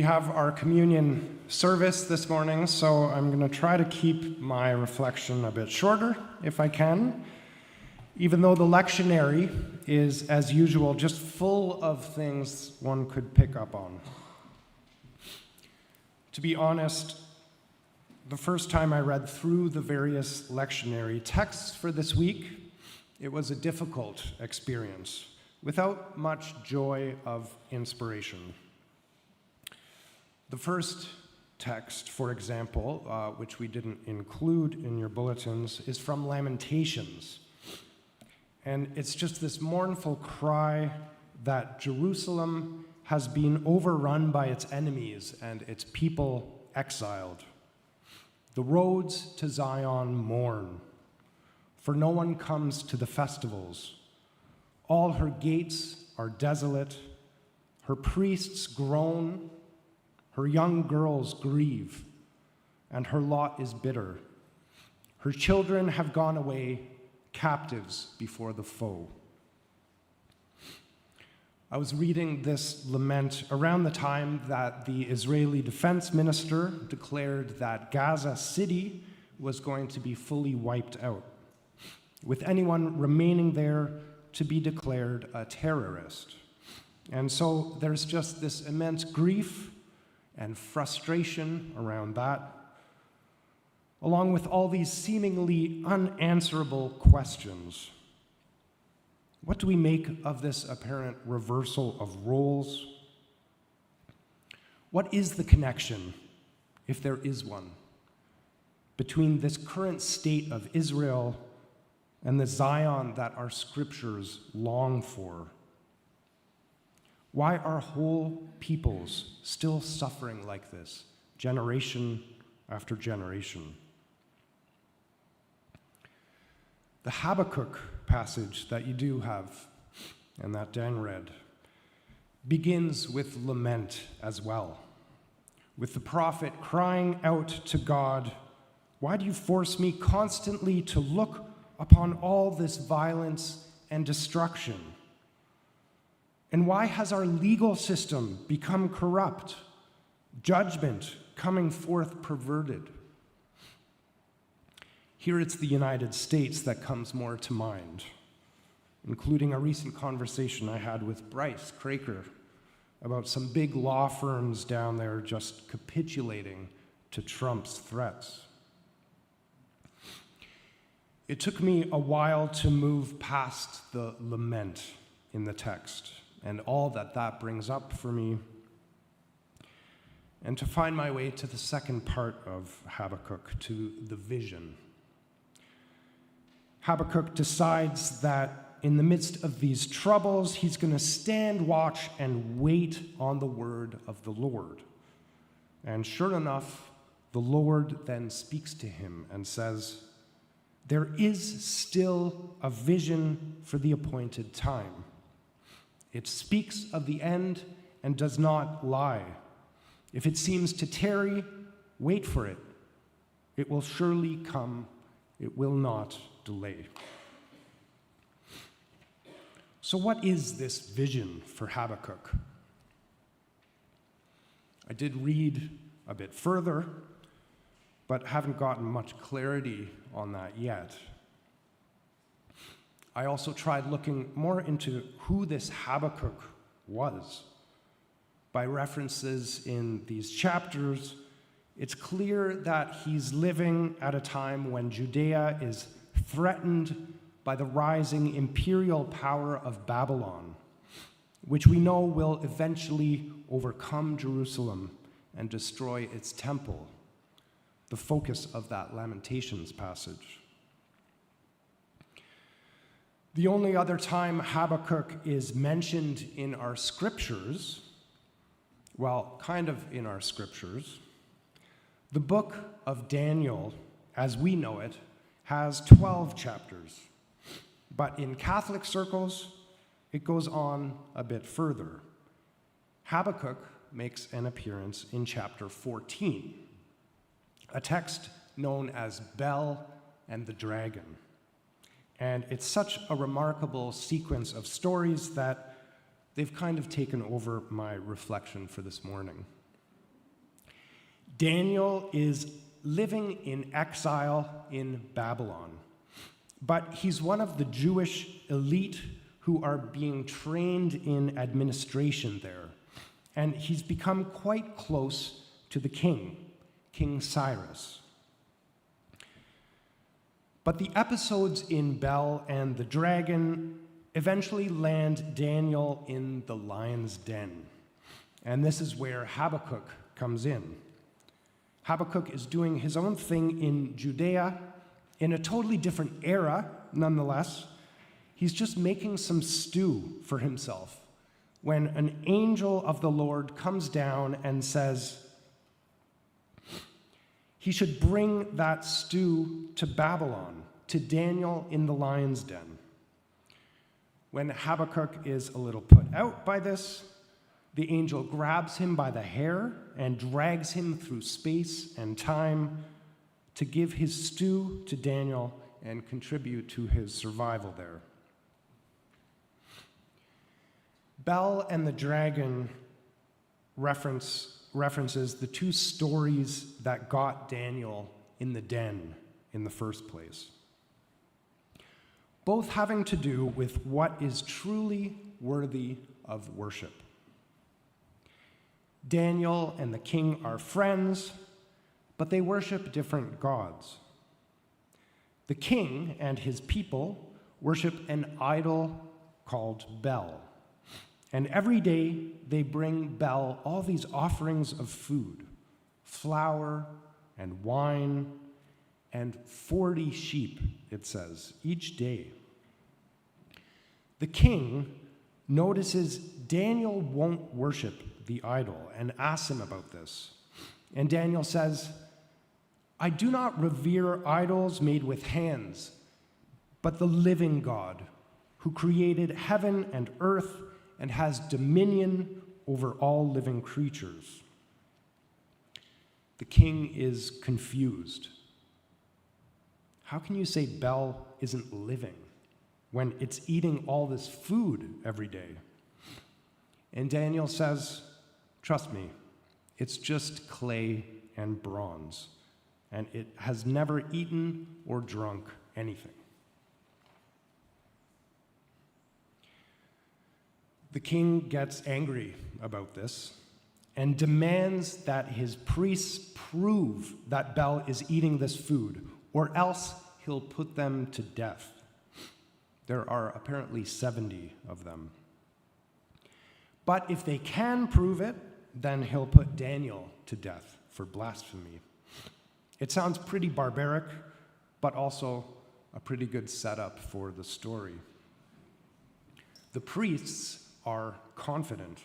We have our communion service this morning, so I'm going to try to keep my reflection a bit shorter if I can, even though the lectionary is, as usual, just full of things one could pick up on. To be honest, the first time I read through the various lectionary texts for this week, it was a difficult experience, without much joy of inspiration. The first text, for example, which we didn't include in your bulletins, is from Lamentations. And it's just this mournful cry that Jerusalem has been overrun by its enemies and its people exiled. The roads to Zion mourn, for no one comes to the festivals. All her gates are desolate, her priests groan, her young girls grieve, and her lot is bitter. Her children have gone away captives before the foe. I was reading this lament around the time that the Israeli defense minister declared that Gaza City was going to be fully wiped out, with anyone remaining there to be declared a terrorist. And so there's just this immense grief and frustration around that, along with all these seemingly unanswerable questions. What do we make of this apparent reversal of roles? What is the connection, if there is one, between this current state of Israel and the Zion that our scriptures long for? Why are whole peoples still suffering like this, generation after generation? The Habakkuk passage that you do have, and that Dan read, begins with lament as well, with the prophet crying out to God, "Why do you force me constantly to look upon all this violence and destruction? And why has our legal system become corrupt, judgment coming forth perverted?" Here it's the United States that comes more to mind, including a recent conversation I had with Bryce Craker about some big law firms down there just capitulating to Trump's threats. It took me a while to move past the lament in the text and all that brings up for me, and to find my way to the second part of Habakkuk, to the vision. Habakkuk decides that in the midst of these troubles, he's going to stand watch and wait on the word of the Lord. And sure enough, the Lord then speaks to him and says, "There is still a vision for the appointed time. It speaks of the end and does not lie. If it seems to tarry, wait for it. It will surely come. It will not delay." So what is this vision for Habakkuk? I did read a bit further, but haven't gotten much clarity on that yet. I also tried looking more into who this Habakkuk was. By references in these chapters, it's clear that he's living at a time when Judea is threatened by the rising imperial power of Babylon, which we know will eventually overcome Jerusalem and destroy its temple, the focus of that Lamentations passage. The only other time Habakkuk is mentioned in our scriptures, well, kind of in our scriptures, the book of Daniel, as we know it, has 12 chapters. But in Catholic circles, it goes on a bit further. Habakkuk makes an appearance in chapter 14, a text known as Bel and the Dragon. And it's such a remarkable sequence of stories that they've kind of taken over my reflection for this morning. Daniel is living in exile in Babylon, but he's one of the Jewish elite who are being trained in administration there, and he's become quite close to the king, King Cyrus. But the episodes in Bel and the Dragon eventually land Daniel in the lion's den. And this is where Habakkuk comes in. Habakkuk is doing his own thing in Judea in a totally different era, nonetheless. He's just making some stew for himself when an angel of the Lord comes down and says he should bring that stew to Babylon, to Daniel in the lion's den. When Habakkuk is a little put out by this, the angel grabs him by the hair and drags him through space and time to give his stew to Daniel and contribute to his survival there. Bel and the Dragon references the two stories that got Daniel in the den in the first place, both having to do with what is truly worthy of worship. Daniel and the king are friends, but they worship different gods. The king and his people worship an idol called Bel. And every day they bring Bel all these offerings of food, flour and wine, and 40 sheep, it says, each day. The king notices Daniel won't worship the idol and asks him about this. And Daniel says, "I do not revere idols made with hands, but the living God, who created heaven and earth and has dominion over all living creatures." The king is confused. How can you say Bel isn't living when it's eating all this food every day? And Daniel says, "Trust me, it's just clay and bronze, and it has never eaten or drunk anything." The king gets angry about this and demands that his priests prove that Bel is eating this food, or else he'll put them to death. There are apparently 70 of them. But if they can prove it, then he'll put Daniel to death for blasphemy. It sounds pretty barbaric, but also a pretty good setup for the story. The priests are confident.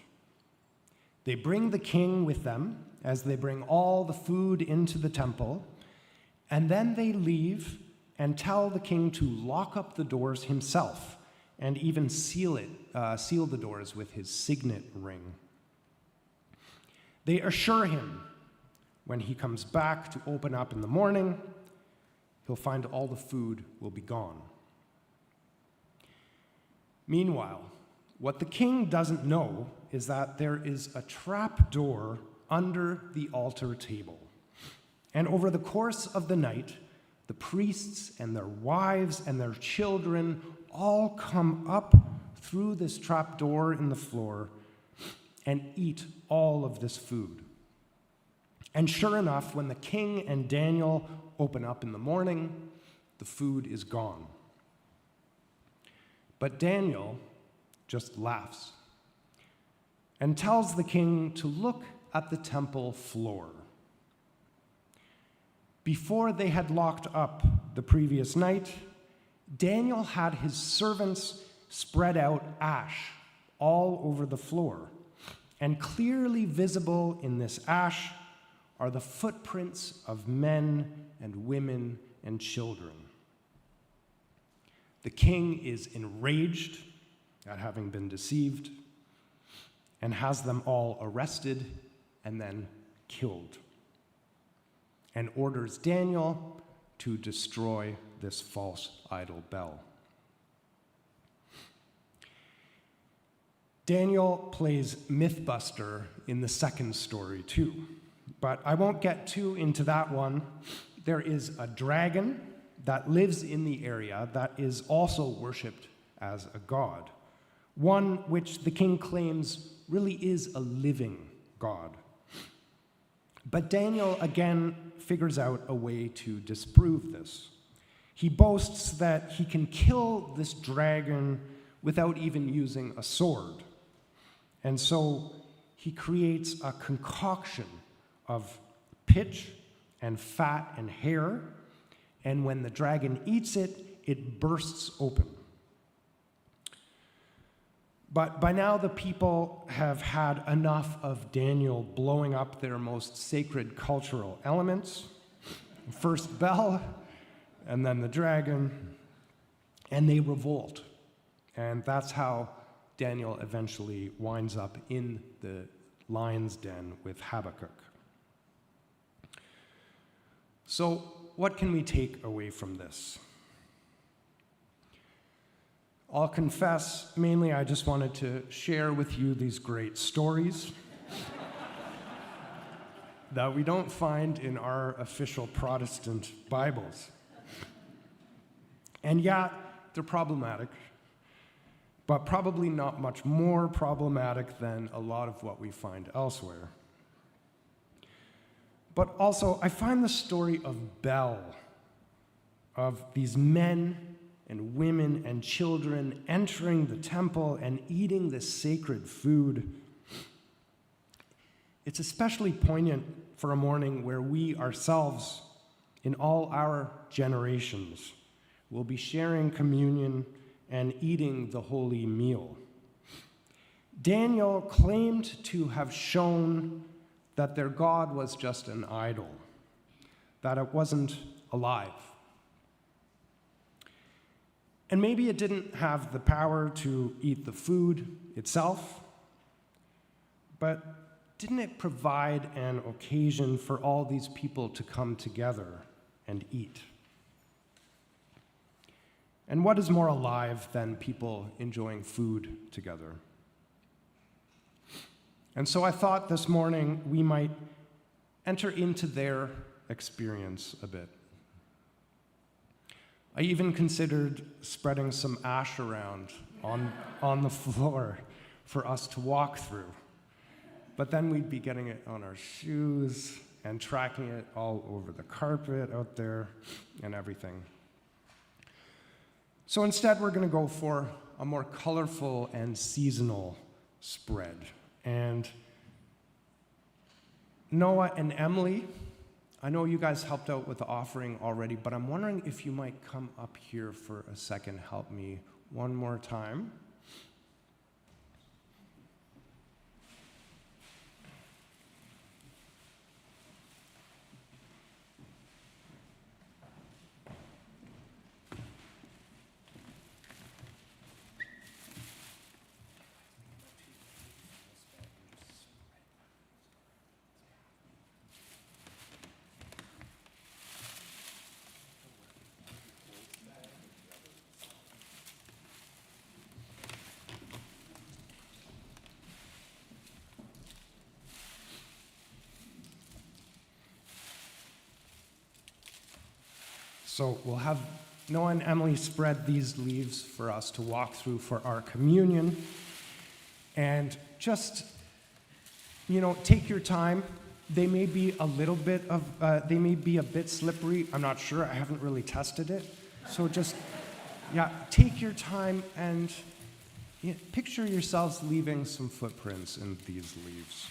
They bring the king with them as they bring all the food into the temple, and then they leave and tell the king to lock up the doors himself and even seal the doors with his signet ring. They assure him when he comes back to open up in the morning, he'll find all the food will be gone. Meanwhile, what the king doesn't know is that there is a trap door under the altar table. And over the course of the night, the priests and their wives and their children all come up through this trap door in the floor and eat all of this food. And sure enough, when the king and Daniel open up in the morning, the food is gone. But Daniel just laughs and tells the king to look at the temple floor. Before they had locked up the previous night, Daniel had his servants spread out ash all over the floor, and clearly visible in this ash are the footprints of men and women and children. The king is enraged at having been deceived and has them all arrested and then killed, and orders Daniel to destroy this false idol Bel. Daniel plays Mythbuster in the second story too. but I won't get too into that one. There is a dragon that lives in the area that is also worshipped as a god, one which the king claims really is a living god. But Daniel again figures out a way to disprove this. He boasts that he can kill this dragon without even using a sword. And so he creates a concoction of pitch and fat and hair, and when the dragon eats it, it bursts open. But by now the people have had enough of Daniel blowing up their most sacred cultural elements. First Bel, and then the dragon, and they revolt. And that's how Daniel eventually winds up in the lion's den with Habakkuk. So, what can we take away from this? I'll confess, mainly I just wanted to share with you these great stories that we don't find in our official Protestant Bibles. And yeah, they're problematic, but probably not much more problematic than a lot of what we find elsewhere. But also, I find the story of Bel, of these men and women and children entering the temple and eating this sacred food. It's especially poignant for a morning where we ourselves, in all our generations, will be sharing communion and eating the holy meal. Daniel claimed to have shown that their God was just an idol, that it wasn't alive. And maybe it didn't have the power to eat the food itself, but didn't it provide an occasion for all these people to come together and eat? And what is more alive than people enjoying food together? And so I thought this morning we might enter into their experience a bit. I even considered spreading some ash around on the floor for us to walk through. But then we'd be getting it on our shoes and tracking it all over the carpet out there and everything. So instead, we're going to go for a more colorful and seasonal spread. And Noah and Emily, I know you guys helped out with the offering already, but I'm wondering if you might come up here for a second, help me one more time. So we'll have Noah and Emily spread these leaves for us to walk through for our communion. And just, take your time. They may be a bit slippery. I'm not sure. I haven't really tested it. So just, take your time and picture yourselves leaving some footprints in these leaves.